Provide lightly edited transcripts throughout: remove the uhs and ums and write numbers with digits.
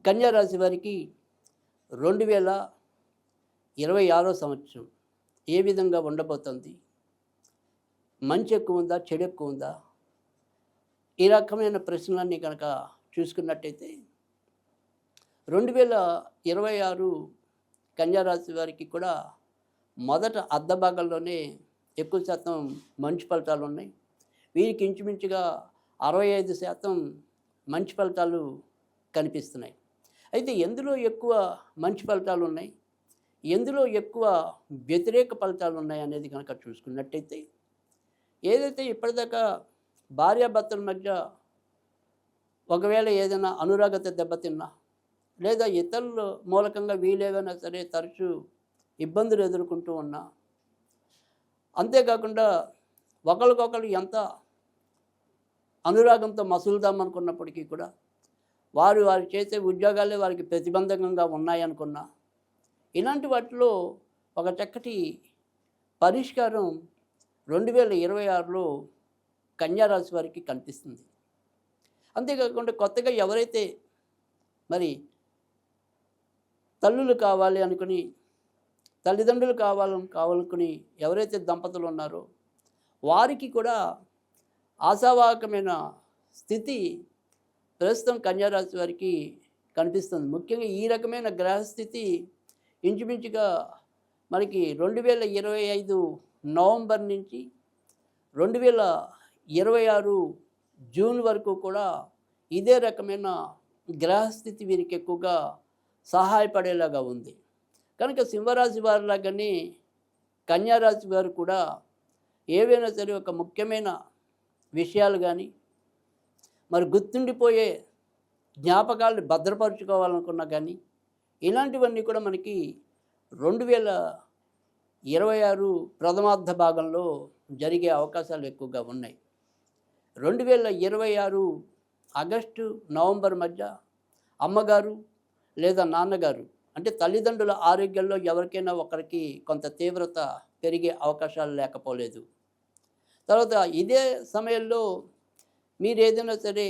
కన్యా రాశి వారికి 2026 సంవత్సరం ఏ విధంగా ఉండబోతుంది? మంచి ఎక్కువ ఉందా? చెడు ఎక్కువ ఉందా? ఈ రకమైన ప్రశ్నలన్నీ కనుక చూసుకున్నట్టయితే 2026 కన్యా రాశి వారికి కూడా మొదట అర్ధ భాగంలోనే ఎక్కువ శాతం మంచి ఫలితాలు ఉన్నాయి. వీరికి ఇంచుమించుగా 65% మంచి ఫలితాలు కనిపిస్తున్నాయి. అయితే ఎందులో ఎక్కువ మంచి ఫలితాలు ఉన్నాయి, ఎందులో ఎక్కువ వ్యతిరేక ఫలితాలు ఉన్నాయి అనేది కనుక చూసుకున్నట్టయితే, ఏదైతే ఇప్పటిదాకా భార్యాభర్తల మధ్య ఒకవేళ ఏదైనా అనురాగత దెబ్బతిన్నా, లేదా ఇతరుల మూలకంగా వీలేవైనా సరే తరచూ ఇబ్బందులు ఎదుర్కొంటూ ఉన్నా, అంతేకాకుండా ఒకరికొకరు ఎంత అనురాగంతో మసులుదామనుకున్నప్పటికీ కూడా వారు చేసే ఉద్యోగాలే వారికి ప్రతిబంధకంగా ఉన్నాయనుకున్నా, ఇలాంటి వాటిలో ఒక చక్కటి పరిష్కారం 2026లో కన్యారాశి వారికి కనిపిస్తుంది. అంతేకాకుండా కొత్తగా ఎవరైతే మరి తల్లులు కావాలి అనుకుని, తల్లిదండ్రులు కావాలనుకుని ఎవరైతే దంపతులు ఉన్నారో వారికి కూడా ఆశావాహకమైన స్థితి ప్రస్తుతం కన్యారాశి వారికి కనిపిస్తుంది. ముఖ్యంగా ఈ రకమైన గ్రహస్థితి ఇంచుమించుగా మనకి 2025 నవంబర్ నుంచి 2026 జూన్ వరకు కూడా ఇదే రకమైన గ్రహస్థితి వీరికి ఎక్కువగా సహాయపడేలాగా ఉంది. కనుక సింహరాశి వారిలాగానే కన్యారాశి వారు కూడా ఏవైనా సరే ఒక ముఖ్యమైన విషయాలు కానీ, మరి గుర్తుండిపోయే జ్ఞాపకాలను భద్రపరుచుకోవాలనుకున్నా కానీ, ఇలాంటివన్నీ కూడా మనకి 2026 ప్రథమార్థ భాగంలో జరిగే అవకాశాలు ఎక్కువగా ఉన్నాయి. 2026 ఆగస్టు నవంబర్ మధ్య అమ్మగారు లేదా నాన్నగారు అంటే తల్లిదండ్రుల ఆరోగ్యంలో ఎవరికైనా ఒకరికి కొంత తీవ్రత పెరిగే అవకాశాలు లేకపోలేదు. తర్వాత ఇదే సమయంలో మీరు ఏదైనా సరే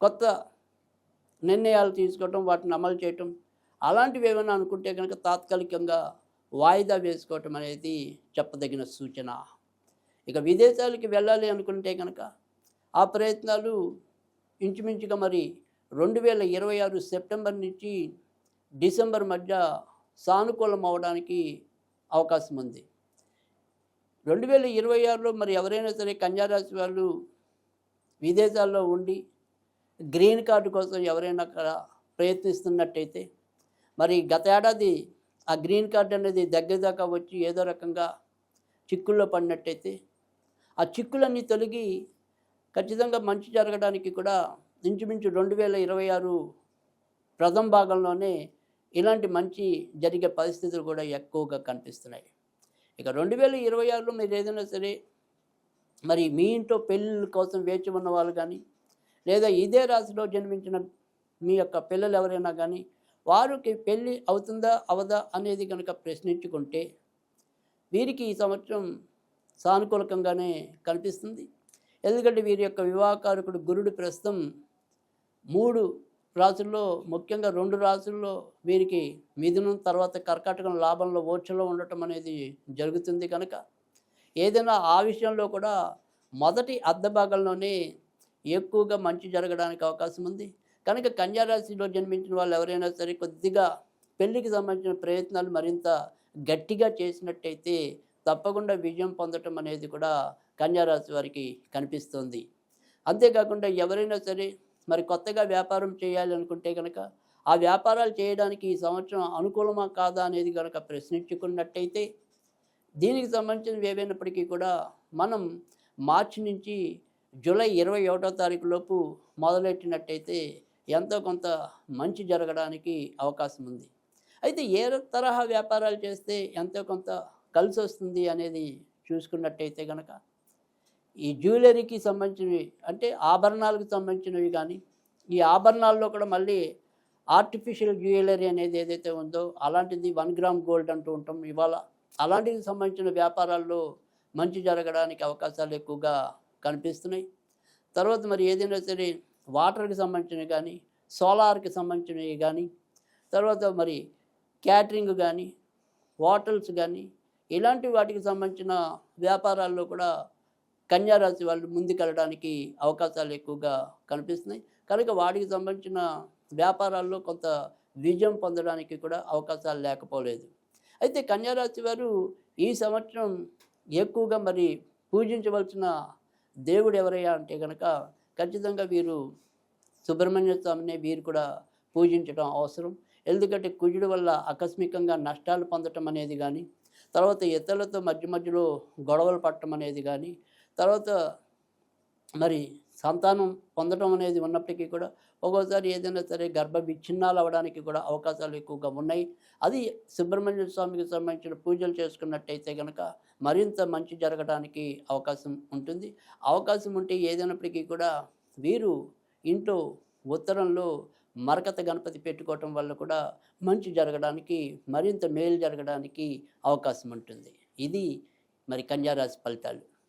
కొత్త నిర్ణయాలు తీసుకోవటం, వాటిని అమలు చేయటం అలాంటివి ఏమైనా అనుకుంటే కనుక తాత్కాలికంగా వాయిదా వేసుకోవటం అనేది చెప్పదగిన సూచన. ఇక విదేశాలకి వెళ్ళాలి అనుకుంటే కనుక ఆ ప్రయత్నాలు ఇంచుమించుగా మరి 2026 సెప్టెంబర్ నుంచి డిసెంబర్ మధ్య సానుకూలం అవడానికి అవకాశం ఉంది. 2026లో మరి ఎవరైనా సరే కన్యారాశి వాళ్ళు విదేశాల్లో ఉండి గ్రీన్ కార్డు కోసం ఎవరైనా అక్కడ ప్రయత్నిస్తున్నట్టయితే, మరి గత ఏడాది ఆ గ్రీన్ కార్డు అనేది దగ్గర దాకా వచ్చి ఏదో రకంగా చిక్కుల్లో పడినట్టయితే, ఆ చిక్కులన్నీ తొలగి ఖచ్చితంగా మంచి జరగడానికి కూడా ఇంచుమించు 2026 ప్రథమ భాగంలోనే ఇలాంటి మంచి జరిగే పరిస్థితులు కూడా ఎక్కువగా కనిపిస్తున్నాయి. ఇక 2026లో మీరు ఏదైనా సరే మరి మీ ఇంట్లో పెళ్ళిళ్ళ కోసం వేచి ఉన్న వాళ్ళు కానీ, లేదా ఇదే రాశిలో జన్మించిన మీ యొక్క పిల్లలు ఎవరైనా కానీ వారికి పెళ్ళి అవుతుందా అవదా అనేది కనుక ప్రశ్నించుకుంటే వీరికి ఈ సంవత్సరం సానుకూలకంగానే కనిపిస్తుంది. ఎందుకంటే వీరి యొక్క వివాహకారకుడు గురుడు ప్రస్తుతం 3 రాశుల్లో, ముఖ్యంగా 2 రాశుల్లో వీరికి మిథునం తర్వాత కర్కాటకం లాభంలో ఓర్చలో ఉండటం అనేది జరుగుతుంది. కనుక ఏదైనా ఆ విషయంలో కూడా మొదటి అర్ధ భాగంలోనే ఎక్కువగా మంచి జరగడానికి అవకాశం ఉంది. కనుక కన్యారాశిలో జన్మించిన వాళ్ళు ఎవరైనా సరే కొద్దిగా పెళ్లికి సంబంధించిన ప్రయత్నాలు మరింత గట్టిగా చేసినట్టయితే తప్పకుండా విజయం పొందటం అనేది కూడా కన్యారాశి వారికి కనిపిస్తుంది. అంతేకాకుండా ఎవరైనా సరే మరి కొత్తగా వ్యాపారం చేయాలి అనుకుంటే కనుక ఆ వ్యాపారాలు చేయడానికి ఈ సంవత్సరం అనుకూలమా కాదా అనేది కనుక ప్రశ్నించుకున్నట్టయితే, దీనికి సంబంధించినవి ఏవైనప్పటికీ కూడా మనం మార్చి నుంచి జూలై 21వ తారీఖు లోపు మొదలెట్టినట్టయితే ఎంతో కొంత మంచి జరగడానికి అవకాశం ఉంది. అయితే ఏ తరహా వ్యాపారాలు చేస్తే ఎంతో కొంత కలిసి వస్తుంది అనేది చూసుకున్నట్టయితే కనుక ఈ జ్యువెలరీకి సంబంధించినవి అంటే ఆభరణాలకు సంబంధించినవి కానీ, ఈ ఆభరణాల్లో కూడా మళ్ళీ ఆర్టిఫిషియల్ జ్యువెలరీ అనేది ఏదైతే ఉందో అలాంటిది 1 గ్రామ్ గోల్డ్ అంటూ ఉంటాం ఇవాళ, అలాంటికి సంబంధించిన వ్యాపారాల్లో మంచి జరగడానికి అవకాశాలు ఎక్కువగా కనిపిస్తున్నాయి. తర్వాత మరి ఏదైనా సరే వాటర్కి సంబంధించినవి కానీ, సోలార్కి సంబంధించినవి కానీ, తర్వాత మరి క్యాటరింగ్ కానీ, హోటల్స్ కానీ, ఇలాంటి వాటికి సంబంధించిన వ్యాపారాల్లో కూడా కన్యా రాశి వాళ్ళు ముందుకెళ్ళడానికి అవకాశాలు ఎక్కువగా కనిపిస్తున్నాయి. కనుక వాటికి సంబంధించిన వ్యాపారాల్లో కొంత విజయం పొందడానికి కూడా అవకాశాలు లేకపోలేదు. అయితే కన్యా రాశి వారు ఈ సంవత్సరం ఎక్కువగా మరి పూజించవలసిన దేవుడు ఎవరయ్యా అంటే గనక ఖచ్చితంగా వీరు సుబ్రహ్మణ్య స్వామిని వీరు కూడా పూజించడం అవసరం. ఎందుకంటే కుజుడు వల్ల ఆకస్మికంగా నష్టాలు పొందటం అనేది కానీ, తర్వాత ఇతరులతో మధ్యలో గొడవలు పడటం అనేది కానీ, తర్వాత మరి సంతానం పొందడం అనేది ఉన్నప్పటికీ కూడా ఒక్కోసారి ఏదైనా సరే గర్భ విచ్ఛిన్నాలు అవ్వడానికి కూడా అవకాశాలు ఎక్కువగా ఉన్నాయి. అది సుబ్రహ్మణ్య స్వామికి సంబంధించిన పూజలు చేసుకున్నట్టయితే కనుక మరింత మంచి జరగడానికి అవకాశం ఉంటుంది. అవకాశం ఉంటే ఏదైనప్పటికీ కూడా వీరు ఇంట్లో ఉత్తరంలో మరకత గణపతి పెట్టుకోవటం వల్ల కూడా మంచి జరగడానికి, మరింత మేలు జరగడానికి అవకాశం ఉంటుంది. ఇది మరి కన్యా రాశి ఫలితాలు.